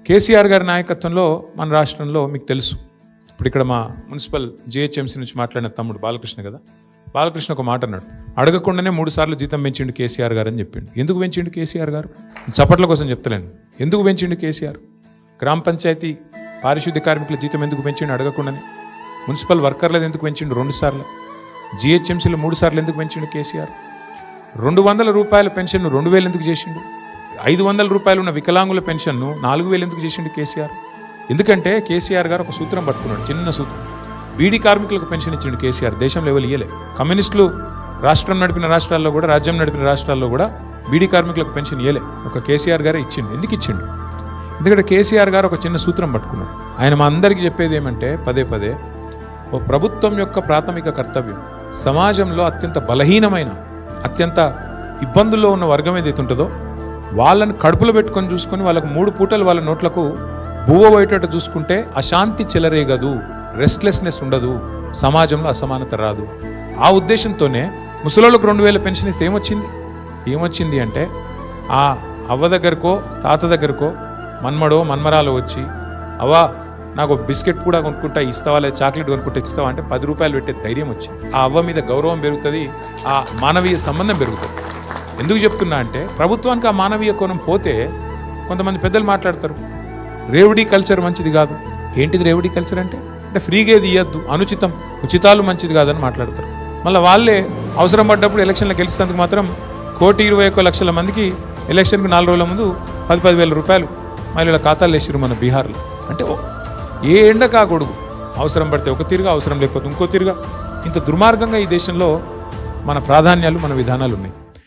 కేసీఆర్ గారి నాయకత్వంలో మన రాష్ట్రంలో మీకు తెలుసు, ఇప్పుడు ఇక్కడ మా మున్సిపల్ జిహెచ్ఎంసీ నుంచి మాట్లాడిన తమ్ముడు బాలకృష్ణ కదా, బాలకృష్ణ ఒక మాట అన్నాడు, అడగకుండానే 3 సార్లు జీతం పెంచిండు కేసీఆర్ గారు అని చెప్పిండు. ఎందుకు పెంచిండు కేసీఆర్ గారు? చప్పట్ల కోసం చెప్తలేను. ఎందుకు పెంచిండు కేసీఆర్? గ్రామ పంచాయతీ పారిశుద్ధ్య కార్మికుల జీతం ఎందుకు పెంచిండు అడగకుండానే? మున్సిపల్ వర్కర్లది ఎందుకు పెంచిండు 2 సార్లు? జిహెచ్ఎంసీలో 3 సార్లు ఎందుకు పెంచిండు కేసీఆర్? 200 రూపాయల పెన్షన్ను 2000 ఎందుకు చేసిండు? 500 రూపాయలు ఉన్న వికలాంగుల పెన్షన్ను 4000 ఎందుకు చేసిండు కేసీఆర్? ఎందుకంటే కేసీఆర్ గారు ఒక సూత్రం పట్టుకున్నాడు, చిన్న సూత్రం. బీడీ కార్మికులకు పెన్షన్ ఇచ్చిండు కేసీఆర్, దేశంలో ఎవరు ఇయ్యలే. కమ్యూనిస్టులు రాష్ట్రం నడిపిన రాష్ట్రాల్లో కూడా, రాజ్యం నడిపిన రాష్ట్రాల్లో కూడా బీడీ కార్మికులకు పెన్షన్ ఇయ్యలే, ఒక కేసీఆర్ గారే ఇచ్చిండు. ఎందుకు ఇచ్చిండు? ఎందుకంటే కేసీఆర్ గారు ఒక చిన్న సూత్రం పట్టుకున్నాడు. ఆయన మా అందరికీ చెప్పేది ఏమంటే పదే పదే, ఓ ప్రభుత్వం యొక్క ప్రాథమిక కర్తవ్యం సమాజంలో అత్యంత బలహీనమైన, అత్యంత ఇబ్బందుల్లో ఉన్న వర్గం ఏదైతే ఉంటుందో వాళ్ళని కడుపులో పెట్టుకొని చూసుకొని వాళ్ళకు 3 పూటలు వాళ్ళ నోట్లకు బువ్వ పోయేటట్టు చూసుకుంటే అశాంతి చెలరేగదు, రెస్ట్లెస్నెస్ ఉండదు, సమాజంలో అసమానత రాదు. ఆ ఉద్దేశంతోనే ముసలోళ్ళకు 2000 పెన్షన్ ఇస్తే ఏమొచ్చింది అంటే, ఆ అవ్వ దగ్గరకో తాత దగ్గరకో మన్మడో మన్మరాలో వచ్చి, అవ్వ నాకు బిస్కెట్ కూడా కొనుక్కుంటా ఇస్తావా, లేదా చాక్లెట్ కొనుక్కుంటా ఇస్తావా అంటే 10 రూపాయలు పెట్టే ధైర్యం వచ్చింది. ఆ అవ్వ మీద గౌరవం పెరుగుతుంది, ఆ మానవీయ సంబంధం పెరుగుతుంది. ఎందుకు చెప్తున్నా అంటే, ప్రభుత్వానికి ఆ మానవీయ కోణం పోతే కొంతమంది పెద్దలు మాట్లాడతారు, రేవడీ కల్చర్ మంచిది కాదు. ఏంటిది రేవడీ కల్చర్ అంటే? ఫ్రీగా ఏది ఇవ్వద్దు, అనుచితం, ఉచితాలు మంచిది కాదని మాట్లాడతారు. మళ్ళీ వాళ్ళే అవసరం పడ్డప్పుడు ఎలక్షన్లో గెలిచేందుకు మాత్రం 1,21,00,000 మందికి ఎలక్షన్కి 4 రోజుల ముందు 10,000 రూపాయలు మహిళల ఖాతాలు వేసారు మన బీహార్లో. అంటే ఏ ఎండ కాకూడదు, అవసరం పడితే ఒక తీరుగా, అవసరం లేకపోతే ఇంకో తీరుగా. ఇంత దుర్మార్గంగా ఈ దేశంలో మన ప్రాధాన్యాలు, మన విధానాలు ఉన్నాయి.